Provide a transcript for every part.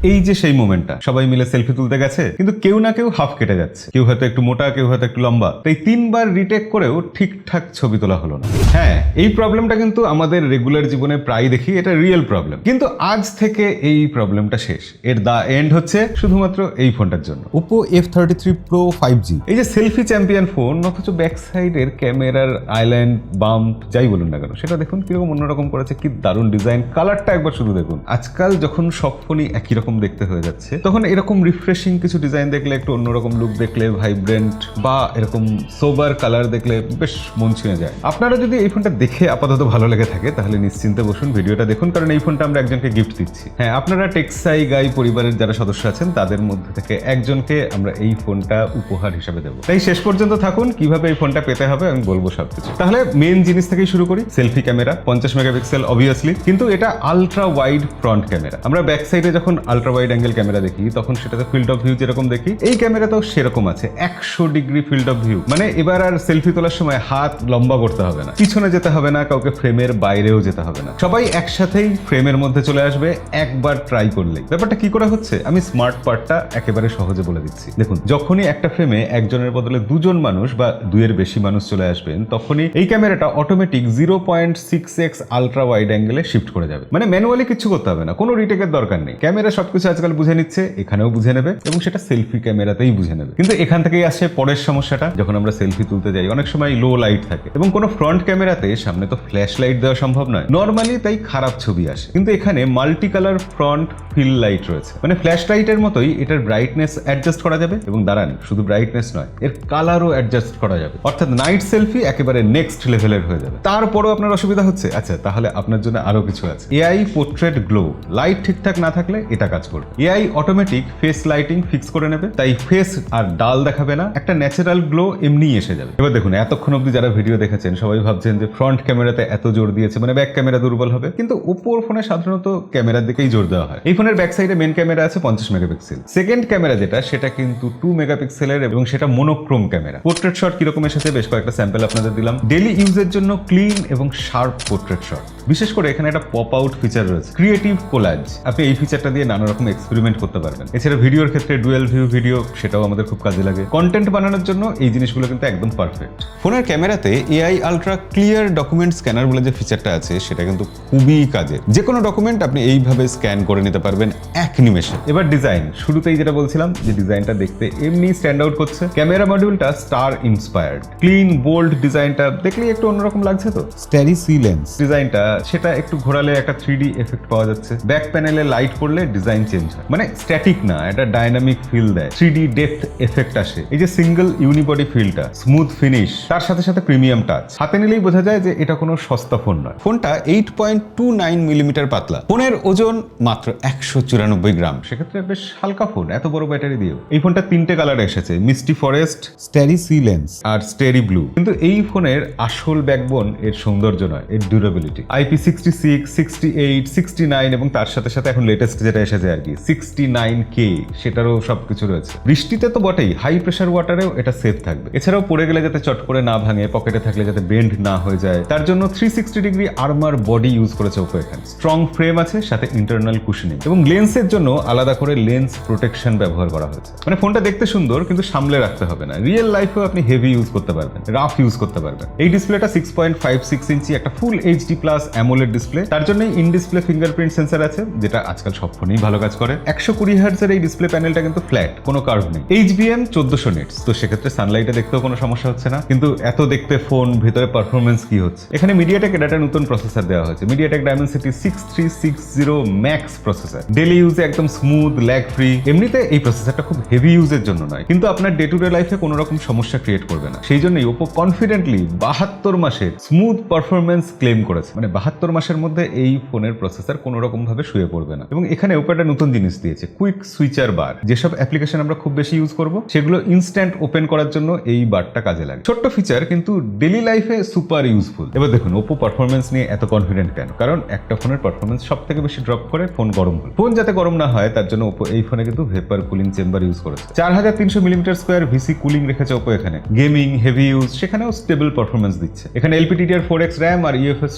এই যে সেই মোমেন্টটা, সবাই মিলে সেলফি তুলতে গেছে কিন্তু কেউ না কেউ হাফ কেটে যাচ্ছে, কেউ হয়তো একটু মোটা, কেউ হয়তো একটু লম্বা, তাই 3বার রিটেক করেও ঠিকঠাক ছবি তোলা হলো না। হ্যাঁ, এই প্রবলেমটা কিন্তু আমাদের রেগুলার জীবনে প্রায় দেখি, এটা রিয়েল প্রবলেম। কিন্তু আজ থেকে এই প্রবলেমটা শেষ, এর দা এন্ড হচ্ছে শুধুমাত্র এই ফোনটার জন্য, Oppo F33 Pro 5G। এই যে সেলফি চ্যাম্পিয়ন ফোন, অথচ ব্যাক সাইডের ক্যামেরার আইল্যান্ড, বাম্প যাই বলুন না কেন, সেটা দেখুন কিরকম অন্যরকম করেছে, কি দারুণ ডিজাইন, কালারটা একবার শুধু দেখুন। আজকাল যখন সব ফোনই একই রকম দেখতে হয়ে যাচ্ছে, তখন এরকম রিফ্রেশিং কিছু ডিজাইন দেখলে, একটু অন্যরকম লুক দেখলে, ভাইব্রেন্ট বা এরকম সোবার কালার দেখলে বেশ মন ছুঁয়ে যায়। আপনারা যদি এই ফোনটা দেখে আপাতত ভালো লেগে থাকে তাহলে নিশ্চিন্তে বসুন, ভিডিওটা দেখুন, কারণ এই ফোনটা আমরা একজনকে গিফট দিচ্ছি। হ্যাঁ, আপনারা টেক্সাই গাই পরিবারের যারা সদস্য আছেন তাদের মধ্যে থেকে একজনকে আমরা এই ফোনটা উপহার হিসেবে দেবো। তাই শেষ পর্যন্ত থাকুন, কিভাবে এই ফোনটা পেতে হবে আমি বলবো সবকিছু। তাহলে মেন জিনিস থেকেই শুরু করি। সেলফি ক্যামেরা 50 মেগাপিক্সেল অবভিয়াসলি, কিন্তু এটা আলট্রা ওয়াইড ফ্রন্ট ক্যামেরা। আমরা ব্যাক সাইডে যখন আলট্রা ওয়াইড অ্যাঙ্গেল ক্যামেরা দেখি তখন সেটাতে ফিল্ড অফ ভিউ যেরকম দেখি, এই ক্যামেরাতেও সেরকম আছে 100 ডিগ্রি ফিল্ড অফ ভিউ। মানে এবার আর সেলফি তোলার সময় হাত লম্বা করতে হবে না, পিছনে যেতে হবে না, কাউকে ফ্রেমের বাইরেও যেতে হবে না, সবাই একসাথেই ফ্রেমের মধ্যে চলে আসবে একবার ট্রাই করলেই। ব্যাপারটা কি করে হচ্ছে আমি স্মার্ট পার্টটা একেবারে সহজে বলে দিচ্ছি। দেখুন, যখনই একটা ফ্রেমে একজনের বদলে দুজন মানুষ বা দুইয়ের বেশি মানুষ চলে আসবেন, তখনই এই ক্যামেরাটা অটোমেটিক 0.6x আলট্রা ওয়াইড অ্যাঙ্গেলে শিফট করে যাবে। মানে ম্যানুয়ালি কিছু করতে হবে না, কোনো রিটেকের দরকার নেই। ক্যামেরা সবকিছু আজকাল বুঝে নিচ্ছে, এখানেও বুঝে নেবে এবং সেটা সেলফি ক্যামেরাতেই বুঝে নেবে। কিন্তু এখান থেকেই আসছে পরের সমস্যাটা। যখন আমরা সেলফি তুলতে যাই অনেক সময় লো লাইট থাকে এবং কোনো ফ্রন্ট ক্যামেরাতে সামনে তো ফ্ল্যাশ লাইট দেওয়া সম্ভব নয় নর্মালি, তাই খারাপ ছবি আসে। কিন্তু এখানে multi colour front fill light রয়েছে, মানে ফ্ল্যাশ লাইটের মতোই এটার ব্রাইটনেস অ্যাডজাস্ট করা যাবে এবং দাঁড়ান, শুধু ব্রাইটনেস নয়, এর কালারও অ্যাডজাস্ট করা যাবে। অর্থাৎ নাইট সেলফি একেবারে নেক্সট লেভেলের হয়ে যাবে। তারপরও আপনার অসুবিধা হচ্ছে, আচ্ছা তাহলে আপনার জন্য আরো কিছু আছে। এআই পোর্ট্রেট গ্লো, লাইট ঠিকঠাক না থাকলে এটা কাজ করবে। AI automatic face lighting fix করে নেবে, তাই ফেস আর ডাল দেখাবে না, একটা ন্যাচারাল গ্লো এমনি এসে যাবে। এবার দেখুন, এতক্ষণ অব্দি যারা ভিডিও দেখেছেন সবাই ভাবছেন যে ফ্রন্ট ক্যামেরাতে এত জোর দিয়েছে মানে ব্যাক ক্যামেরা দুর্বল হবে, কিন্তু ওপোর ফোনে সাধারণত ক্যামেরার দিকেই জোর দেওয়া হয়। এই ফোনের ব্যাক সাইডে মেন ক্যামেরা আছে 50 মেগাপিক্সেল, সেকেন্ড ক্যামেরা যেটা সেটা কিন্তু 2 মেগাপিক্সেলের এবং সেটা মোনোক্রোম ক্যামেরা। পোর্ট্রেট শট কিরকম এসেছে বেশ কয়েকটা স্যাম্পল আপনাদের দিলাম। ডেইলি ইউজের জন্য ক্লিন এবং শার্প পোর্ট্রেট শট। বিশেষ করে এখানে একটা পপ আউট ফিচার রয়েছে, ক্রিয়েটিভ কোলাজ। আপনি এই ফিচারটা দিয়ে নানা রকম এক্সপেরিমেন্ট করতে পারবেন। এছাড়া ভিডিওর ক্ষেত্রে ডুয়েল ভিউ ভিডিও, সেটাও আমাদের খুব কাজে লাগে। কন্টেন্ট বানানোর জন্য এই জিনিসগুলো কিন্তু একদম পারফেক্ট। ফোনের ক্যামেরাতে AI ultra clear document scanner বলে যে ফিচারটা আছে সেটা কিন্তু খুবই কাজের। যে কোনো ডকুমেন্ট আপনি এইভাবে স্ক্যান করে নিতে পারবেন এক নিমেষে। এবার ডিজাইন, শুরুতেই যেটা বলছিলাম যে ডিজাইনটা দেখতে এমনি স্ট্যান্ড আউট করছে। ক্যামেরা মডিউলটা স্টার ইন্সপায়ার্ড, ক্লিন বোল্ড ডিজাইনটা দেখলেই একটু অন্যরকম লাগছে। তো স্টারি সি লেন্স ডিজাইনটা, সেটা একটু ঘোরালে একটা 3D এফেক্ট পাওয়া যাচ্ছে। ব্যাক প্যানেলে লাইট পড়লে ডিজাইন চেঞ্জ হয়, মানে স্ট্যাটিক না, এটা ডাইনামিক ফিল দেয়, 3D ডেপথ এফেক্ট আসে। এই যে সিঙ্গেল ইউনিবডি ফিলটা, স্মুথ ফিনিশ, তার সাথে সাথে প্রিমিয়াম টাচ। হাতে নিলেই বোঝা যায় যে এটা কোনো সস্তা ফোন নয়। ফোনটা 8.29 মিলিমিটার পাতলা, ফোনের ওজন মাত্র 194 গ্রাম, সেক্ষেত্রে বেশ হালকা ফোন এত বড় ব্যাটারি দিয়েও। এই ফোনটা 3টে কালারে এসেছে, মিস্টি ফরেস্ট, স্টারি সি লেন্স আর স্টেরি ব্লু। কিন্তু এই ফোনের আসল ব্যাকবোন এর সৌন্দর্য নয়, এর ডিউরেবিলিটি। IP66, 68, 69 এবং তার সাথে সাথে এখন লেটেস্ট যেটা এসেছে আর কি 69K, সেটারও সবকিছু রয়েছে। বৃষ্টিতে তো বটেই, হাই প্রেসার ওয়াটারেও এটা সেফ থাকবে। এছাড়াও পড়ে গেলে যাতে চট করে না ভাঙে, পকেটে থাকলে যাতে বেন্ড না হয়ে যায়, তার জন্য 360 ডিগ্রি আর্মার বডি ইউজ করেছে ওপো এখানে। স্ট্রং ফ্রেম আছে, সাথে ইন্টারনাল কুশনিং এবং লেন্সের জন্য আলাদা করে লেন্স প্রোটেকশন ব্যবহার করা হয়েছে। মানে ফোনটা দেখতে সুন্দর কিন্তু সামলে রাখতে হবে না। রিয়েল লাইফেও আপনি হেভি ইউজ করতে পারবেন, রাফ ইউজ করতে পারবেন। এই ডিসপ্লেটা 6.56 ইঞ্চি, একটা ফুল HD প্লাস অ্যামোলেড ডিসপ্লে। তার জন্যই ইন ডিসপ্লে ফিঙ্গারপ্রিন্ট সেন্সর আছে, যেটা আজকাল সব ফোনেই ভালো কাজ করে। 120 হার্টজের এই ডিসপ্লে প্যানেলটা কিন্তু ফ্ল্যাট, কোনো কার্ভ নেই। HBM 1400 নিটস, তো সেক্ষেত্রে সানলাইটে দেখতেও কোনো সমস্যা হচ্ছে না। কিন্তু এত দেখতে ফোন, ভেতরে পারফরমেন্স কি হচ্ছে? এখানে মিডিয়াটেক একটা নতুন প্রসেসর দেওয়া হয়েছে, MediaTek Dimensity 6360 max processor. Daily ইউজে একদম স্মুথ, ল্যাগ ফ্রি। এমনিতে এই প্রসেসরটা খুব হেভি ইউজের জন্য নয়, কিন্তু আপনার ডে টু ডে লাইফে কোনো রকম সমস্যা ক্রিয়েট করবে না। সেই জন্যই ওপো কনফিডেন্টলি 72 মাসের স্মুথ পারফরমেন্স ক্লেম করেছে। মানে 72 মাসের মধ্যে এই ফোনের প্রসেসর কোনো রকম ভাবে শুয়ে পড়বে না। এবং এখানে ওপো একটা নতুন জিনিস দিয়েছে, কুইক সুইচার বার। যেসব অ্যাপ্লিকেশন আমরা খুব বেশি ইউজ করব সেগুলো ইনস্ট্যান্ট ওপেন করার জন্য এই বারটা কাজে লাগে। ছোট্ট ফিচার কিন্তু ডেইলি লাইফে সুপার ইউজফুল। এবার দেখুন ওপো পারফরমেন্স নিয়ে এত কনফিডেন্ট কেন? কারণ একটা ফোনের পারফরমেন্স সব থেকে বেশি ড্রপ করে ফোন গরম হলে। ফোন যাতে গরম না হয় তার জন্য ওপো এই ফোনে কিন্তু ভেপার কুলিং চেম্বার ইউজ করেছে। 4300 মিলিমিটার স্কোয়ার ভিসি কুলিং রেখেছে ওপো এখানে। গেমিং, হেভি ইউজ সেখানেও স্টেবল পারফরমেন্স দিচ্ছে। এখানে LPDDR4X র্যাম আর UFS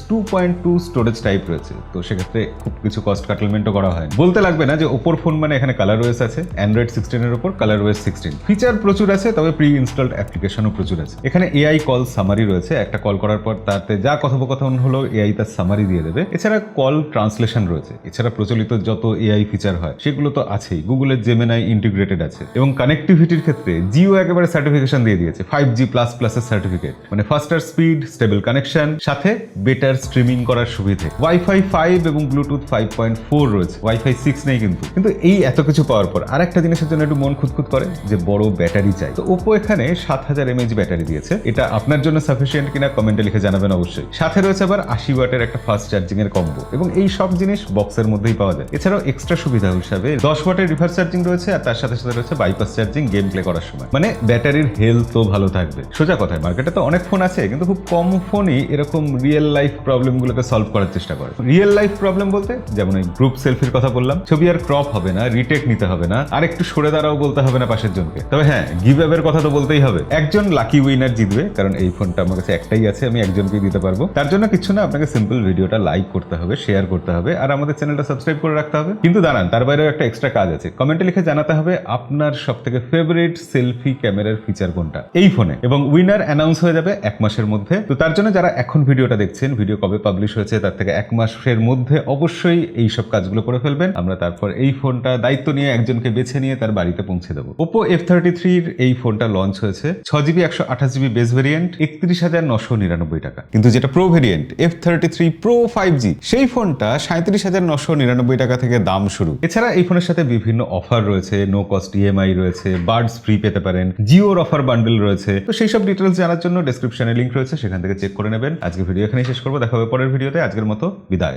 2 স্টোরেজ টাইপ রয়েছে, তো সেক্ষেত্রে খুব কিছু কস্ট কাটলমেন্টও করা হয়। বলতে লাগবে না যে ওপোর ফোন মানে এখানে কালার ওএস আছে, অ্যান্ড্রয়েড 16 এর উপর কালার ওএস 16। ফিচার প্রচুর আছে, তবে প্রি ইনস্টলড অ্যাপ্লিকেশনও প্রচুর আছে। এখানে এআই কল সামারি রয়েছে, একটা কল করার পর তাতে যা কথোপকথন হলো এআই তার সামারি দিয়ে দেবে। এছাড়া কল ট্রান্সলেশন রয়েছে। এছাড়া প্রচলিত যত এআই ফিচার হয় সেগুলো তো আছেই, গুগলের জেমিনাই ইন্টিগ্রেটেড আছে। এবং কানেক্টিভিটির ক্ষেত্রে জিও একেবারে সার্টিফিকেশন দিয়ে দিয়েছে, 5G++ এর সার্টিফিকেট, মানে ফাস্টার স্পিড, স্টেবল কানেকশন, সাথে বেটার স্ট্রিমিং করার সুবিধে। ওয়াইফাই 5 এবং ব্লুটুথ 5.4 রয়েছে, ওয়াইফাই 6 নেই কিন্তু এই এত কিছু পাওয়ার পর আর একটা জিনিসের জন্য একটু মন খুঁতখুত করে, যে বড় ব্যাটারি চাই। তো ওপো এখানে 7000 mAh ব্যাটারি দিয়েছে। এটা আপনার জন্য সাফিসিয়েন্ট কিনা কমেন্টে লিখে জানাবেন অবশ্যই। সাথে রয়েছে আবার 80 ওয়াটের একটা ফাস্ট চার্জিং এর কম্বো, এবং এই সব জিনিস বক্সের মধ্যেই পাওয়া যায়। এছাড়াও এক্সট্রা সুবিধা হিসাবে 10 ওয়াটের রিভার্স চার্জিং রয়েছে, আর তার সাথে সাথে রয়েছে বাইপাস চার্জিং গেম প্লে করার সময়। মানে ব্যাটারির হেলথও ভালো থাকবে। সোজা কথায়, মার্কেটে তো অনেক ফোন আছে, কিন্তু খুব কম ফোনই এরকম রিয়েল লাইফ প্রবলেমগুলোকে সলভ করার চেষ্টা করে। রিয়েল লাইফ প্রবলেম বলতে যেমন এই গ্রুপ সেলফির কথা বললাম, ছবি আর ক্রপ হবে না, রিটেক নিতে হবে না, আর একটু সরে দাঁড়াও বলতে হবে না পাশের জনকে। তবে হ্যাঁ, গিভ অ্যাওয়ের কথা তো বলতেই হবে। একজন লাকি উইনার জিতবে, কারণ এই ফোনটা আমার কাছে একটাই আছে, আমি একজনকেই দিতে পারবো। তার জন্য কিছু না, আপনাকে সিম্পল ভিডিওটা লাইক করতে হবে, শেয়ার করতে হবে, আর আমাদের চ্যানেলটা সাবস্ক্রাইব করে রাখতে হবে। কিন্তু দাঁড়ান, তার বাইরেও একটা এক্সট্রা কাজ আছে। কমেন্টে লিখে জানাতে হবে আপনার সবথেকে ফেভারিট সেলফি ক্যামেরার ফিচার কোনটা এই ফোনে, এবং উইনার অ্যানাউন্স হয়ে যাবে 1 মাসের মধ্যে। তো তার জন্য যারা এখন ভিডিওটা দেখছেন, ভিডিও কবে পাবলিশ হয়েছে তার থেকে 1 মাসের মধ্যে অবশ্যই এই সব কাজগুলো করে ফেলবেন। আমরা তারপর এই ফোনটা দায়িত্ব নিয়ে একজনকে বেছে নিয়ে তার বাড়িতে পৌঁছে দেবো। ওপো F33 এর এই ফোনটা লঞ্চ হয়েছে 6GB 128GB বেস ভেরিয়েন্ট, 31,999 টাকা। কিন্তু যেটা pro variant F33 Pro 5G, সেই ফোনটা 37,999 টাকা থেকে দাম শুরু। এছাড়া এই ফোনের সাথে বিভিন্ন অফার রয়েছে, নো কস্ট ইএমআই রয়েছে, বার্ডস ফ্রি পেতে পারেন, জিওর অফার বান্ডেল রয়েছে। তো সেই সব ডিটেলস জানার জন্য ডেসক্রিপশনে লিংক রয়েছে, সেখান থেকে চেক করে নেবেন। আজকে ভিডিও এখানেই শেষ করবো, দেখা হবে পরের ভিডিওতে। আজকের মতো বিদায়।